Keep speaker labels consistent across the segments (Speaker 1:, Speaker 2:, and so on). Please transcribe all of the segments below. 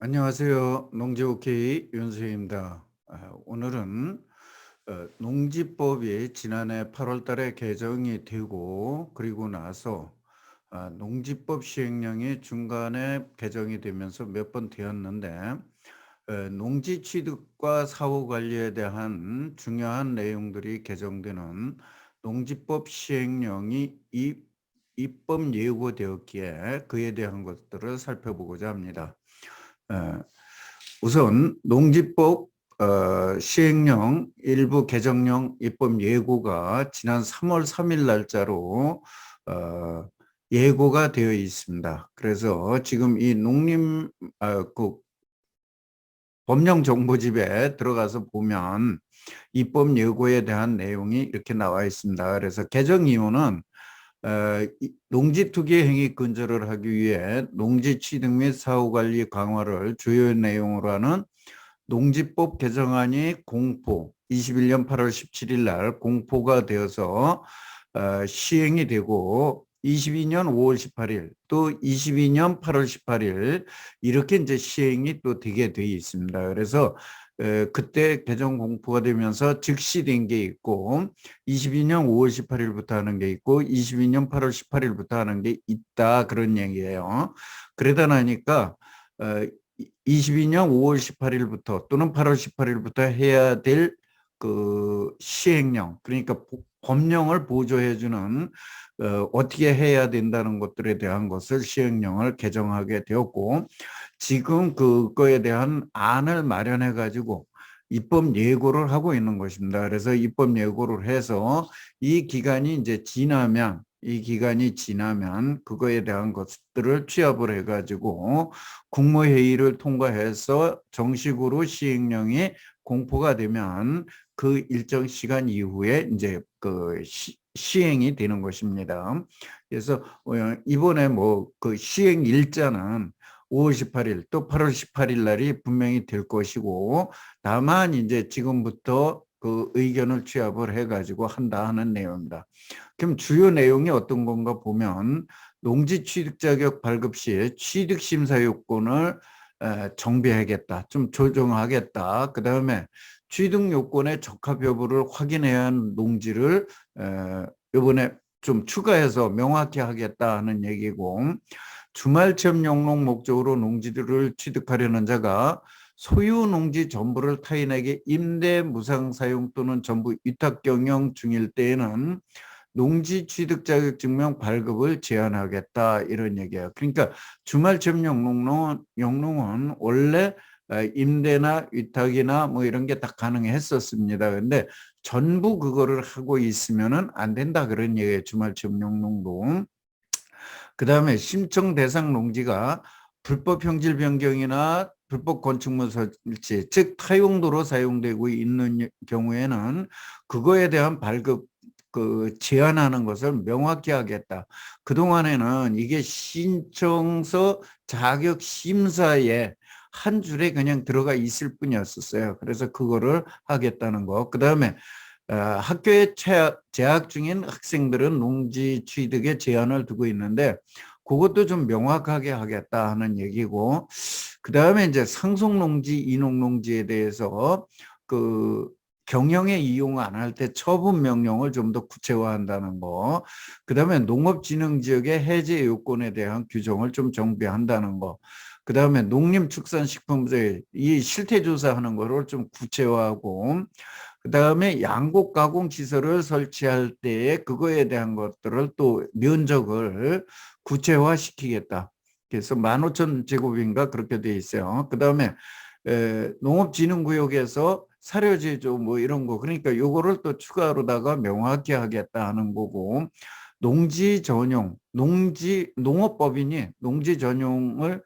Speaker 1: 안녕하세요. 농지오케이 윤수입니다. 오늘은 농지법이 지난해 8월 달에 개정이 되고 그리고 나서 농지법 시행령이 중간에 개정이 되면서 몇 번 되었는데 농지 취득과 사후 관리에 대한 중요한 내용들이 개정되는 농지법 시행령이 입법 예고되었기에 그에 대한 것들을 살펴보고자 합니다. 어, 우선 농지법 시행령 일부 개정령 입법 예고가 지난 3월 3일 날짜로 예고가 되어 있습니다. 그래서 지금 이 그 법령정보집에 들어가서 보면 입법 예고에 대한 내용이 이렇게 나와 있습니다. 그래서 개정 이유는 농지 투기 행위 근절을 하기 위해 농지 취득 및 사후 관리 강화를 주요 내용으로 하는 농지법 개정안이 21년 8월 17일 날 공포가 되어서 시행이 되고 22년 5월 18일 또 22년 8월 18일 이렇게 이제 시행이 또 되게 돼 있습니다. 그래서 그때 개정 공포가 되면서 즉시된 게 있고 22년 5월 18일부터 하는 게 있고 22년 8월 18일부터 하는 게 있다 그런 얘기예요. 그러다 나니까 22년 5월 18일부터 또는 8월 18일부터 해야 될 그 시행령, 그러니까 법령을 보조해주는 어떻게 해야 된다는 것들에 대한 것을 시행령을 개정하게 되었고 지금 그거에 대한 안을 마련해 가지고 입법 예고를 하고 있는 것입니다. 그래서 입법 예고를 해서 이 기간이 지나면 그거에 대한 것들을 취합을 해가지고 국무회의를 통과해서 정식으로 시행령이 공포가 되면 그 일정 시간 이후에 이제 그 시행이 되는 것입니다. 그래서 이번에 뭐 그 시행 일자는 5월 18일 또 8월 18일 날이 분명히 될 것이고 다만 이제 지금부터 그 의견을 취합을 해가지고 한다 하는 내용입니다. 그럼 주요 내용이 어떤 건가 보면 농지 취득 자격 발급 시에 취득 심사 요건을 정비하겠다, 좀 조정하겠다. 그 다음에 취득 요건의 적합 여부를 확인해야 하는 농지를 이번에 좀 추가해서 명확히 하겠다 하는 얘기고 주말 체험 영농 목적으로 농지들을 취득하려는 자가 소유 농지 전부를 타인에게 임대 무상 사용 또는 전부 위탁 경영 중일 때에는 농지 취득 자격 증명 발급을 제한하겠다 이런 얘기예요. 그러니까 주말 체험 영농은 원래 임대나 위탁이나 뭐 이런 게 다 가능했었습니다. 근데 전부 그거를 하고 있으면은 안 된다 그런 얘기예요. 주말 체험 영농도. 그다음에 신청 대상 농지가 불법 형질 변경이나 불법 건축물 설치, 즉 타용도로 사용되고 있는 경우에는 그거에 대한 발급 제한하는 것을 명확히 하겠다. 그동안에는 이게 신청서 자격 심사에 한 줄에 그냥 들어가 있을 뿐이었었어요. 그래서 그거를 하겠다는 거. 그다음에 학교에 재학 중인 학생들은 농지 취득에 제한을 두고 있는데 그것도 좀 명확하게 하겠다 하는 얘기고 그다음에 이제 상속농지, 이농농지에 대해서 그 경영에 이용 안 할 때 처분 명령을 좀 더 구체화한다는 거. 그다음에 농업진흥지역의 해제 요건에 대한 규정을 좀 정비한다는 거. 그다음에 농림축산식품부에 이 실태조사하는 거를 좀 구체화하고 그다음에 양곡 가공 시설을 설치할 때에 그거에 대한 것들을 또 면적을 구체화시키겠다. 그래서 15,000제곱인가 그렇게 돼 있어요. 그다음에 농업진흥구역에서 사료제조 뭐 이런 거 그러니까 요거를 또 추가로다가 명확히 하겠다 하는 거고 농지 전용 농업법인이 농지 전용을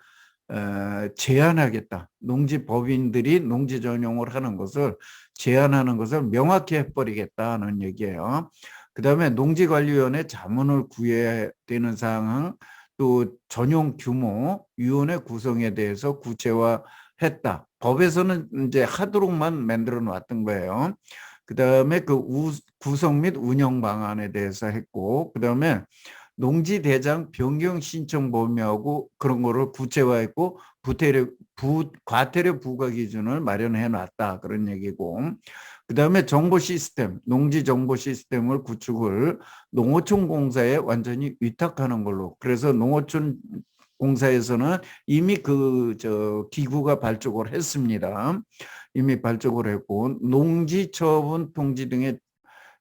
Speaker 1: 제한하겠다. 농지법인들이 농지 전용을 하는 것을 제한하는 것을 명확히 해버리겠다는 얘기예요. 그다음에 농지관리위원회 자문을 구해야 되는 상황, 또 전용 규모, 위원회 구성에 대해서 구체화했다. 법에서는 이제 하도록만 만들어 놨던 거예요. 그다음에 그 구성 및 운영 방안에 대해서 했고, 그다음에 농지대장 변경 신청 범위하고 그런 거를 구체화했고 과태료 부과 기준을 마련해 놨다. 그런 얘기고. 그다음에 정보 시스템, 농지 정보 시스템을 구축을 농어촌 공사에 완전히 위탁하는 걸로. 그래서 농어촌 공사에서는 이미 기구가 발족을 했습니다. 이미 발족을 했고, 농지 처분 통지 등의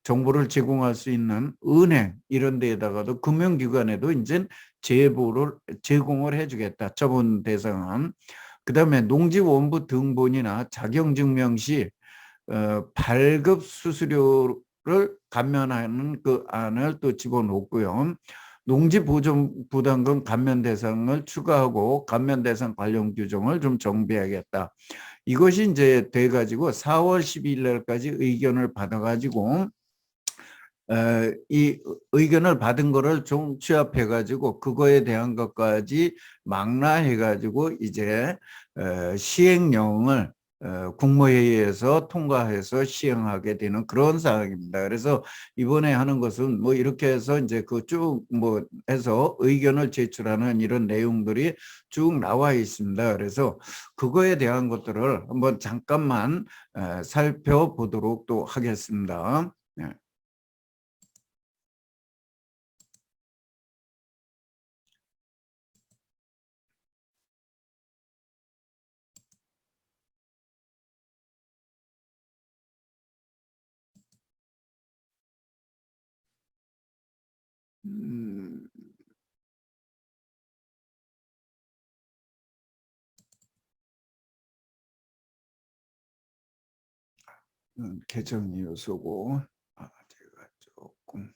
Speaker 1: 정보를 제공할 수 있는 은행 이런 데에다가도 금융기관에도 이제 제보를 제공을 해주겠다. 처분 대상은. 그다음에 농지원부 등본이나 자격증명 시 발급 수수료를 감면하는 그 안을 또 집어넣고요. 농지보존부담금 감면 대상을 추가하고 감면 대상 관련 규정을 좀 정비하겠다. 이것이 이제 돼가지고 4월 12일 날까지 의견을 받아가지고 이 의견을 받은 거를 좀 취합해가지고 그거에 대한 것까지 망라해가지고 이제 시행령을 국무회의에서 통과해서 시행하게 되는 그런 상황입니다. 그래서 이번에 하는 것은 뭐 이렇게 해서 이제 그 쭉 뭐 해서 의견을 제출하는 이런 내용들이 쭉 나와 있습니다. 그래서 그거에 대한 것들을 한번 잠깐만 살펴보도록 또 하겠습니다. 네. 음, 개정 요소고 제가 조금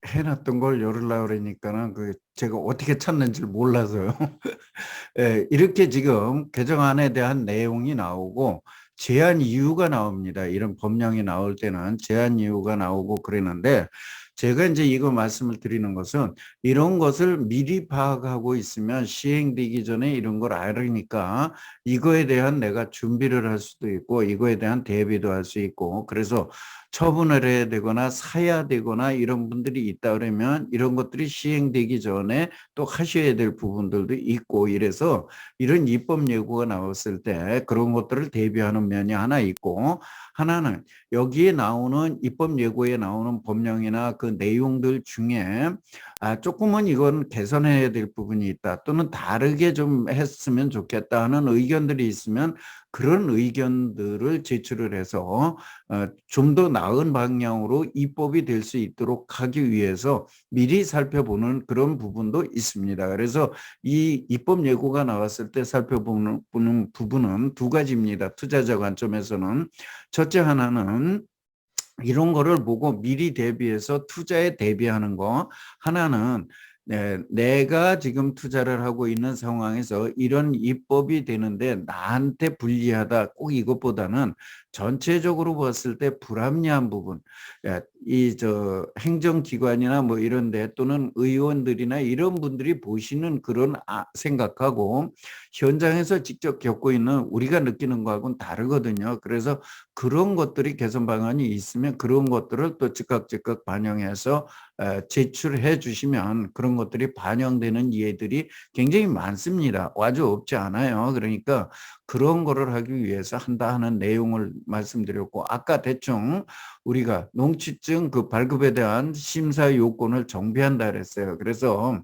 Speaker 1: 해놨던 걸 열으려고 그러니까는 그 제가 어떻게 찾는지 몰라서요. 예, 이렇게 지금 개정안에 대한 내용이 나오고 제한 이유가 나옵니다. 이런 법령이 나올 때는 제한 이유가 나오고 그러는데 제가 이제 이거 말씀을 드리는 것은 이런 것을 미리 파악하고 있으면 시행되기 전에 이런 걸 알으니까 이거에 대한 내가 준비를 할 수도 있고 이거에 대한 대비도 할 수 있고 그래서 처분을 해야 되거나 사야 되거나 이런 분들이 있다 그러면 이런 것들이 시행되기 전에 또 하셔야 될 부분들도 있고 이래서 이런 입법 예고가 나왔을 때 그런 것들을 대비하는 면이 하나 있고 하나는 여기에 나오는 입법 예고에 나오는 법령이나 그 내용들 중에 조금은 이건 개선해야 될 부분이 있다 또는 다르게 좀 했으면 좋겠다 하는 의견들이 있으면 그런 의견들을 제출을 해서 좀 더 나은 방향으로 입법이 될 수 있도록 하기 위해서 미리 살펴보는 그런 부분도 있습니다. 그래서 이 입법 예고가 나왔을 때 살펴보는 부분은 두 가지입니다. 투자자 관점에서는 첫째 하나는 이런 거를 보고 미리 대비해서 투자에 대비하는 거 하나는 내가 지금 투자를 하고 있는 상황에서 이런 입법이 되는데 나한테 불리하다 꼭 이것보다는 전체적으로 봤을 때 불합리한 부분 이 행정기관이나 뭐 이런데 또는 의원들이나 이런 분들이 보시는 그런 생각하고 현장에서 직접 겪고 있는 우리가 느끼는 거하고는 다르거든요. 그래서 그런 것들이 개선 방안이 있으면 그런 것들을 또 즉각 반영해서 제출해 주시면 그런 것들이 반영되는 예들이 굉장히 많습니다. 아주 없지 않아요. 그러니까 그런 거를 하기 위해서 한다 하는 내용을 말씀드렸고 아까 대충 우리가 농취증 그 발급에 대한 심사 요건을 정비한다 그랬어요. 그래서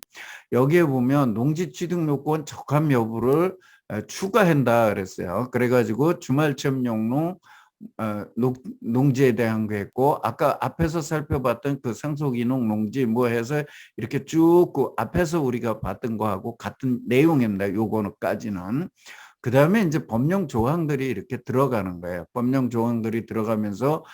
Speaker 1: 여기에 보면 농지 취득 요건 적합 여부를 추가한다 그랬어요. 그래가지고 주말 체험 용로 농지에 대한 거 했고, 아까 앞에서 살펴봤던 그 상속인용 농지 뭐 해서 이렇게 쭉 그 앞에서 우리가 봤던 거하고 같은 내용입니다. 요거는까지는. 그 다음에 이제 법령 조항들이 이렇게 들어가는 거예요. 법령 조항들이 들어가면서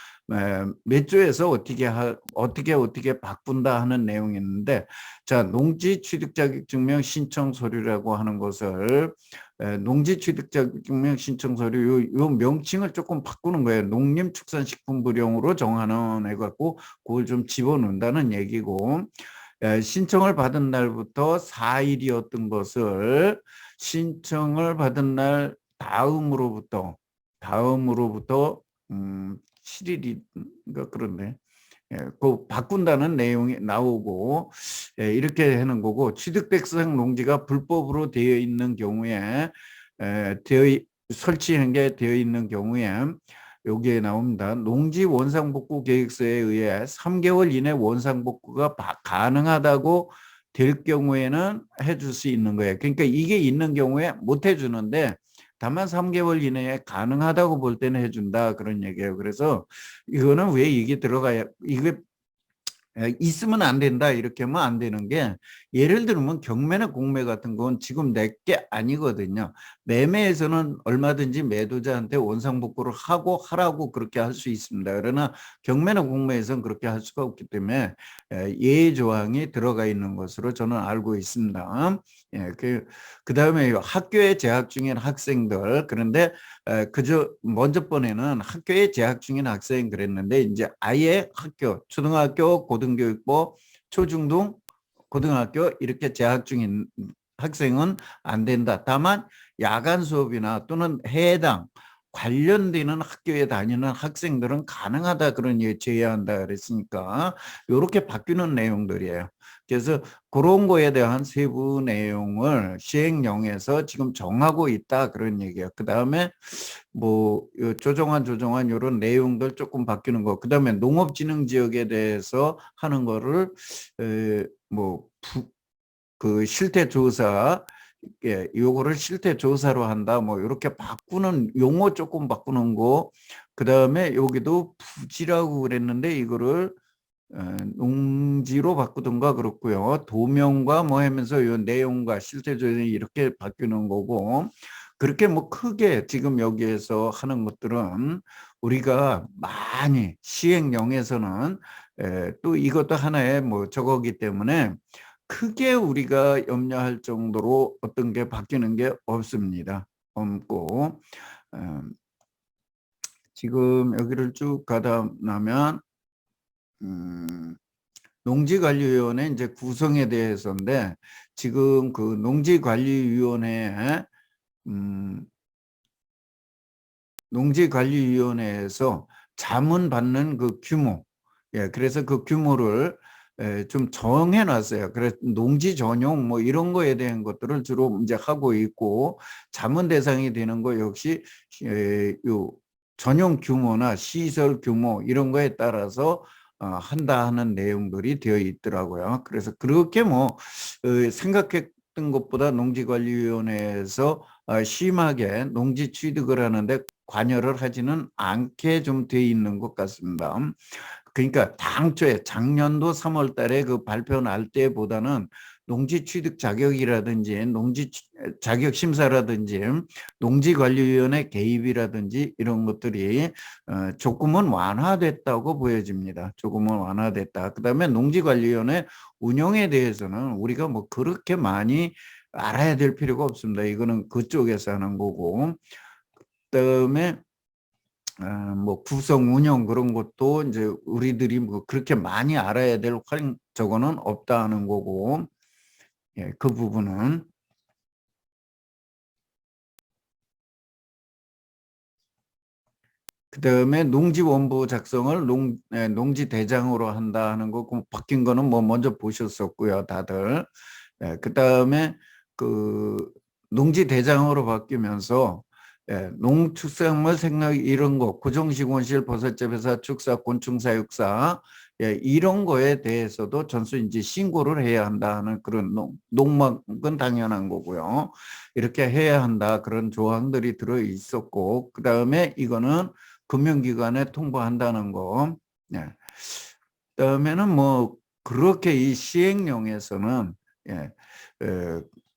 Speaker 1: 몇 조에서 어떻게 바꾼다 하는 내용이 있는데, 자, 농지 취득 자격 증명 신청 서류라고 하는 것을 농지 취득 자격 증명 신청 서류 요 명칭을 조금 바꾸는 거예요. 농림축산식품부령으로 정하는 해 갖고 그걸 좀 집어넣는다는 얘기고, 신청을 받은 날부터 4일이었던 것을 신청을 받은 날 다음으로부터 7일인가 그런데, 그 바꾼다는 내용이 나오고, 이렇게 하는 거고, 취득대상 농지가 불법으로 되어 있는 경우에 설치한 게 되어 있는 경우에 여기에 나옵니다. 농지 원상복구 계획서에 의해 3개월 이내 원상복구가 가능하다고 될 경우에는 해줄 수 있는 거예요. 그러니까 이게 있는 경우에 못 해주는데, 다만 3개월 이내에 가능하다고 볼 때는 해준다 그런 얘기예요. 그래서 이거는 왜 이게 들어가야, 이게 있으면 안 된다 이렇게 하면 안 되는 게, 예를 들면 경매나 공매 같은 건 지금 내 게 아니거든요. 매매에서는 얼마든지 매도자한테 원상복구를 하라고 그렇게 할 수 있습니다. 그러나 경매나 공매에서는 그렇게 할 수가 없기 때문에 예외 조항이 들어가 있는 것으로 저는 알고 있습니다. 그다음에 학교에 재학 중인 학생들, 그런데 그저 먼저 번에는 학교에 재학 중인 학생 그랬는데, 이제 아예 학교, 초등학교, 고등교육부, 초중등, 고등학교 이렇게 재학 중인 학생은 안 된다. 다만 야간 수업이나 또는 해당 관련되는 학교에 다니는 학생들은 가능하다 그런 제외한다 그랬으니까 이렇게 바뀌는 내용들이에요. 그래서 그런 거에 대한 세부 내용을 시행령에서 지금 정하고 있다 그런 얘기예요. 그 다음에 뭐 조정안 이런 내용들 조금 바뀌는 거. 그 다음에 농업진흥지역에 대해서 하는 거를 그 실태조사, 요거를 실태조사로 한다 뭐 이렇게 바꾸는 용어 조금 바꾸는 거. 그 다음에 여기도 부지라고 그랬는데 이거를 농지로 바꾸든가 그렇고요. 도명과 뭐 하면서 이 내용과 실태조사이 이렇게 바뀌는 거고, 그렇게 뭐 크게 지금 여기에서 하는 것들은 우리가 많이 시행령에서는 또 이것도 하나의 뭐 저거기 때문에 크게 우리가 염려할 정도로 어떤 게 바뀌는 게 없습니다. 없고, 지금 여기를 쭉 가다 나면 농지관리위원회 이제 구성에 대해서인데, 지금 그 농지관리위원회에서 자문 받는 그 규모, 그래서 그 규모를 좀 정해 놨어요. 그래서 농지 전용 뭐 이런 거에 대한 것들을 주로 이제 하고 있고, 자문 대상이 되는 거 역시 요 전용 규모나 시설 규모 이런 거에 따라서 한다 하는 내용들이 되어 있더라고요. 그래서 그렇게 뭐 생각했던 것보다 농지관리위원회에서 심하게 농지 취득을 하는데 관여를 하지는 않게 좀 돼 있는 것 같습니다. 그러니까 당초에 작년도 3월 달에 그 발표 날 때보다는 농지 취득 자격이라든지 농지 자격 심사라든지 농지관리위원회 개입이라든지 이런 것들이 조금은 완화됐다고 보여집니다. 조금은 완화됐다. 그다음에 농지관리위원회 운영에 대해서는 우리가 뭐 그렇게 많이 알아야 될 필요가 없습니다. 이거는 그쪽에서 하는 거고, 그다음에 뭐 구성 운영 그런 것도 이제 우리들이 뭐 그렇게 많이 알아야 될 저거는 없다 하는 거고, 그 부분은. 그다음에 농지원부 작성을 농지대장으로 한다 하는 거 바뀐 거는 뭐 먼저 보셨었고요, 다들. 그다음에 그 농지대장으로 바뀌면서 농축산물 생각 이런 거 고정식원실 버섯재배사 축사 곤충사육사 이런 거에 대해서도 전수 이제 신고를 해야 한다 하는 그런 농막은 당연한 거고요. 이렇게 해야 한다 그런 조항들이 들어 있었고, 그 다음에 이거는 금융기관에 통보한다는 거. 예. 그다음에는 뭐 그렇게 이 시행령에서는 예,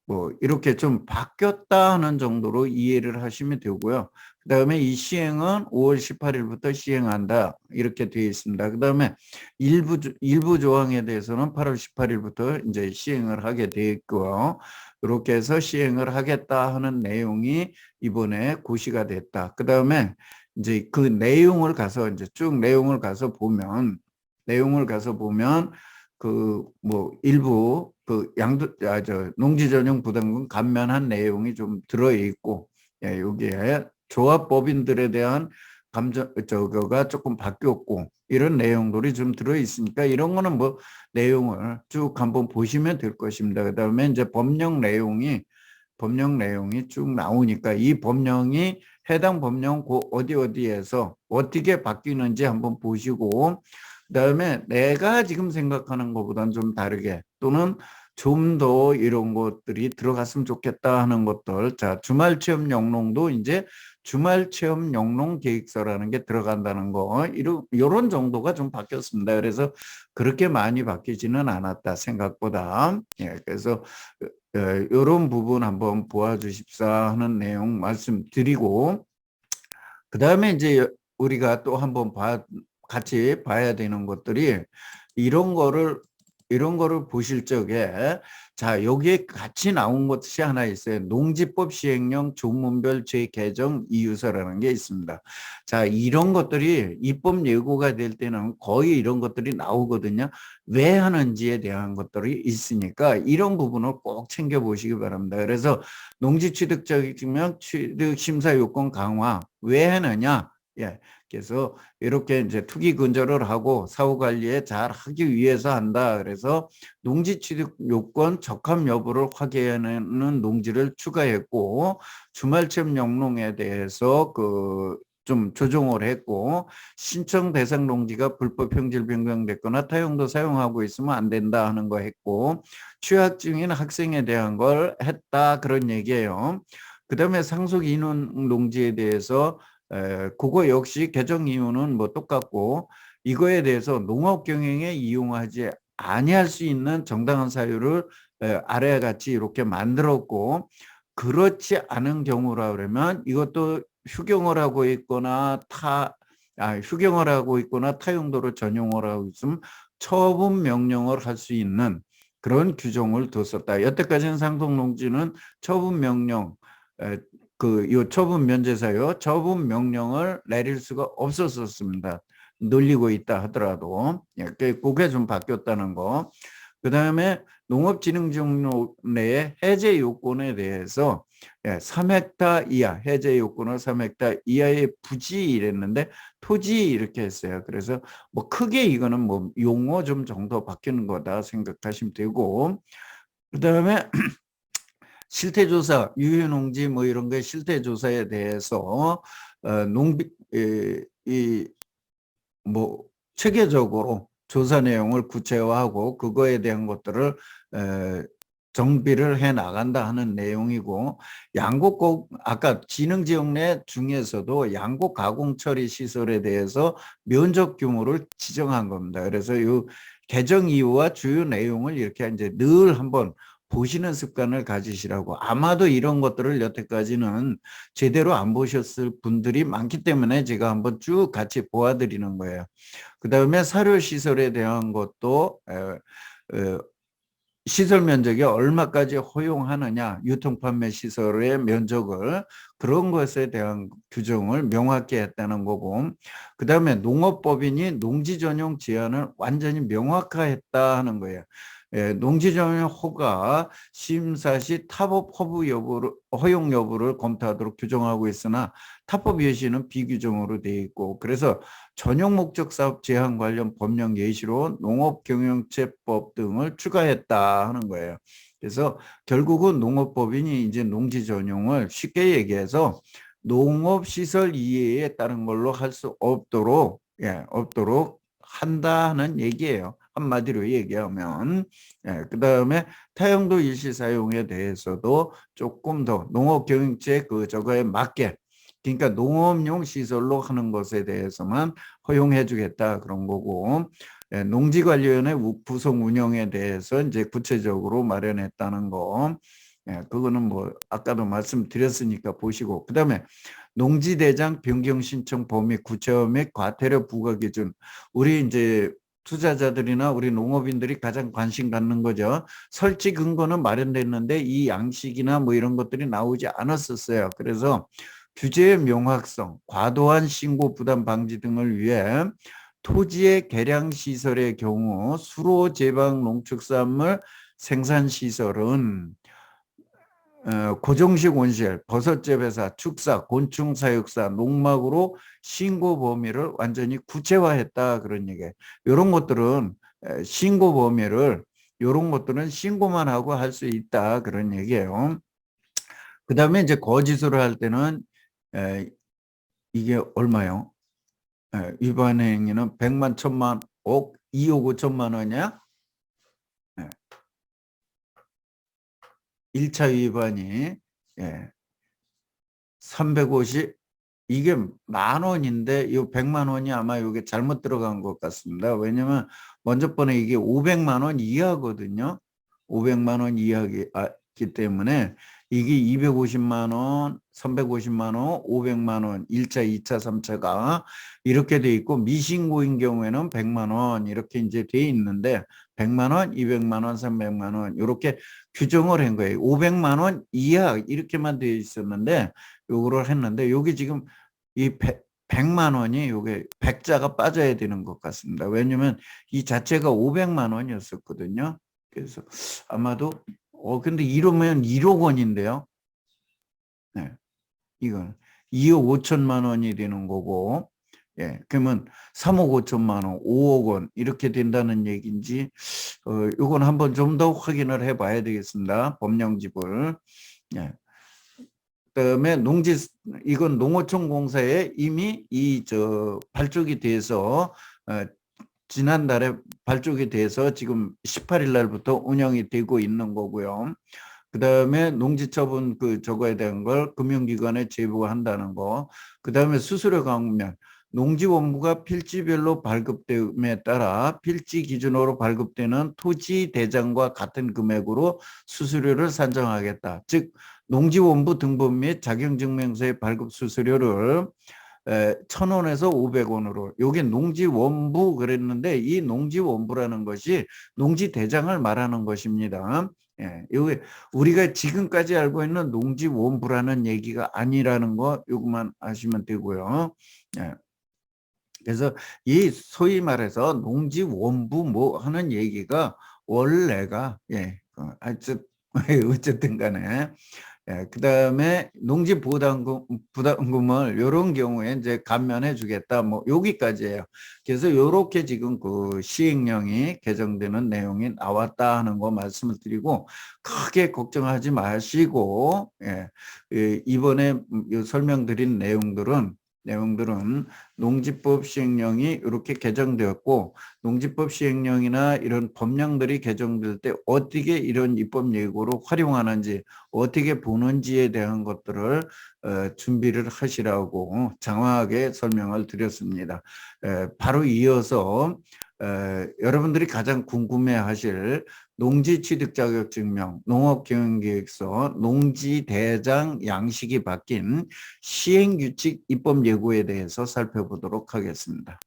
Speaker 1: 뭐 이렇게 좀 바뀌었다 하는 정도로 이해를 하시면 되고요. 그다음에 이 시행은 5월 18일부터 시행한다 이렇게 되어 있습니다. 그다음에 일부 조항에 대해서는 8월 18일부터 이제 시행을 하게 되어 있고요. 이렇게 해서 시행을 하겠다 하는 내용이 이번에 고시가 됐다. 그다음에 이제 그 내용을 가서 이제 쭉 내용을 가서 보면 그 뭐 일부 그 농지 전용 부담금 감면한 내용이 좀 들어 있고, 예, 여기에 조합법인들에 대한 저거가 조금 바뀌었고 이런 내용들이 좀 들어 있으니까 이런 거는 뭐 내용을 쭉 한번 보시면 될 것입니다. 그다음에 이제 법령 내용이 쭉 나오니까 이 법령이 해당 법령 어디에서 어떻게 바뀌는지 한번 보시고, 그다음에 내가 지금 생각하는 것보다는 좀 다르게 또는 좀 더 이런 것들이 들어갔으면 좋겠다 하는 것들. 자, 주말 체험 영농도 이제 주말 체험 영농 계획서라는 게 들어간다는 거. 이런 정도가 좀 바뀌었습니다. 그래서 그렇게 많이 바뀌지는 않았다 생각보다. 예, 그래서 이런 부분 한번 보아주십사 하는 내용 말씀드리고, 그 다음에 이제 우리가 또 한번 같이 봐야 되는 것들이 이런 거를 보실 적에, 자, 여기에 같이 나온 것이 하나 있어요. 농지법 시행령 조문별 재개정 이유서라는 게 있습니다. 자, 이런 것들이 입법 예고가 될 때는 거의 이런 것들이 나오거든요. 왜 하는지에 대한 것들이 있으니까 이런 부분을 꼭 챙겨보시기 바랍니다. 그래서 농지 취득자이면 취득 심사 요건 강화 왜 하느냐? 예. 그래서 이렇게 이제 투기 근절을 하고 사후 관리에 잘 하기 위해서 한다. 그래서 농지 취득 요건 적합 여부를 확인하는 농지를 추가했고, 주말 체험 영농에 대해서 좀 조정을 했고, 신청 대상 농지가 불법 형질 변경됐거나 타용도 사용하고 있으면 안 된다 하는 거 했고, 취학 중인 학생에 대한 걸 했다 그런 얘기예요. 그다음에 상속 인원 농지에 대해서 그거 역시 개정 이유는 뭐 똑같고, 이거에 대해서 농업 경영에 이용하지 아니할 수 있는 정당한 사유를 아래와 같이 이렇게 만들었고, 그렇지 않은 경우라 그러면 이것도 휴경을 하고 있거나 휴경을 하고 있거나 타용도로 전용을 하고 있으면 처분 명령을 할 수 있는 그런 규정을 뒀었다. 여태까지는 상속농지는 처분 명령, 요 처분 면제사유, 처분 명령을 내릴 수가 없었습니다. 늘리고 있다 하더라도. 예, 그게 좀 바뀌었다는 거. 그 다음에 농업진흥지역 내의 해제 요건에 대해서 3헥타 이하, 해제 요건을 3헥타 이하의 부지 이랬는데 토지 이렇게 했어요. 그래서 뭐 크게 이거는 뭐 용어 좀 정도 바뀌는 거다 생각하시면 되고, 그 다음에 실태조사, 유해농지 뭐 이런 거 실태조사에 대해서 뭐 체계적으로 조사 내용을 구체화하고 그거에 대한 것들을 정비를 해 나간다 하는 내용이고, 아까 진흥지역 내 중에서도 양곡 가공 처리 시설에 대해서 면적 규모를 지정한 겁니다. 그래서 이 개정 이유와 주요 내용을 이렇게 이제 늘 한번 보시는 습관을 가지시라고. 아마도 이런 것들을 여태까지는 제대로 안 보셨을 분들이 많기 때문에 제가 한번 쭉 같이 보아드리는 거예요. 그 다음에 사료시설에 대한 것도 시설 면적이 얼마까지 허용하느냐, 유통판매 시설의 면적을, 그런 것에 대한 규정을 명확히 했다는 거고, 그 다음에 농업법인이 농지 전용 제한을 완전히 명확화했다 하는 거예요. 농지 전용 허가 심사 시 타법 허용 여부를 검토하도록 규정하고 있으나 타법 예시는 비규정으로 되어 있고, 그래서 전용 목적 사업 제한 관련 법령 예시로 농업경영체법 등을 추가했다 하는 거예요. 그래서 결국은 농업법인이 이제 농지 전용을 쉽게 얘기해서 농업시설 이해에 따른 걸로 할 수 없도록 한다는 얘기예요. 한마디로 얘기하면. 그다음에 타용도 일시 사용에 대해서도 조금 더 농업 경영체 저거에 맞게 그러니까 농업용 시설로 하는 것에 대해서만 허용해 주겠다 그런 거고, 농지관리위원회 구성 운영에 대해서 이제 구체적으로 마련했다는 거. 그거는 뭐 아까도 말씀드렸으니까 보시고, 그다음에 농지대장 변경 신청 범위 구체화 및 과태료 부과 기준. 우리 이제 투자자들이나 우리 농업인들이 가장 관심 갖는 거죠. 설치 근거는 마련됐는데 이 양식이나 뭐 이런 것들이 나오지 않았었어요. 그래서 규제의 명확성, 과도한 신고 부담 방지 등을 위해 토지의 개량 시설의 경우 수로 제방 농축산물 생산 시설은 고정식 온실, 버섯재배사, 축사, 곤충 사육사, 농막으로 신고 범위를 완전히 구체화했다 그런 얘기예요. 이런 것들은 신고 범위를 이런 것들은 신고만 하고 할 수 있다 그런 얘기예요. 그 다음에 이제 거짓으로 할 때는 이게 얼마요? 위반 행위는 100만, 1000만, 억, 2억 5천만 원이야? 1차 위반이 350, 이게 10,000원인데 이 100만 원이 아마 이게 잘못 들어간 것 같습니다. 왜냐면 먼저 번에 이게 500만 원 이하거든요. 500만 원 이하기 때문에 이게 250만 원, 350만 원, 500만 원, 1차, 2차, 3차가 이렇게 돼 있고 미신고인 경우에는 100만 원 이렇게 이제 돼 있는데 100만 원, 200만 원, 300만 원 이렇게 규정을 한 거예요. 500만 원 이하 이렇게만 돼 있었는데 요거를 했는데 여기 지금 이 100만 원이 요게 100자가 빠져야 되는 것 같습니다. 왜냐면 이 자체가 500만 원이었었거든요. 그래서 아마도 근데 이러면 1억 원인데요. 네. 이건 2억 5천만 원이 되는 거고, 그러면 3억 5천만 원, 5억 원 이렇게 된다는 얘기인지, 이건 한번 좀 더 확인을 해봐야 되겠습니다. 법령집을. 예. 그다음에 이건 농어촌 공사에 이미 발족이 돼서 지난달에 발족이 돼서 지금 18일 날부터 운영이 되고 있는 거고요. 그다음에 농지처분 저거에 대한 걸 금융기관에 제보한다는 거. 그다음에 수수료 감면. 농지원부가 필지별로 발급됨에 따라 필지 기준으로 발급되는 토지 대장과 같은 금액으로 수수료를 산정하겠다. 즉 농지원부 등본 및 자격증명서의 발급 수수료를 1,000원에서 500원으로. 여기 농지원부 그랬는데 이 농지원부라는 것이 농지대장을 말하는 것입니다. 여기 우리가 지금까지 알고 있는 농지원부라는 얘기가 아니라는 거 요것만 아시면 되고요. 그래서 이 소위 말해서 농지원부 뭐 하는 얘기가 원래가 어쨌든 간에 그다음에 부담금을 이런 경우에 이제 감면해 주겠다 뭐 여기까지예요. 그래서 이렇게 지금 시행령이 개정되는 내용이 나왔다 하는 거 말씀을 드리고 크게 걱정하지 마시고 이번에 설명드린 내용들은 농지법 시행령이 이렇게 개정되었고 농지법 시행령이나 이런 법령들이 개정될 때 어떻게 이런 입법 예고로 활용하는지 어떻게 보는지에 대한 것들을 준비를 하시라고 장황하게 설명을 드렸습니다. 바로 이어서 여러분들이 가장 궁금해하실 농지취득자격증명, 농업경영계획서, 농지대장 양식이 바뀐 시행규칙 입법 예고에 대해서 살펴보도록 하겠습니다.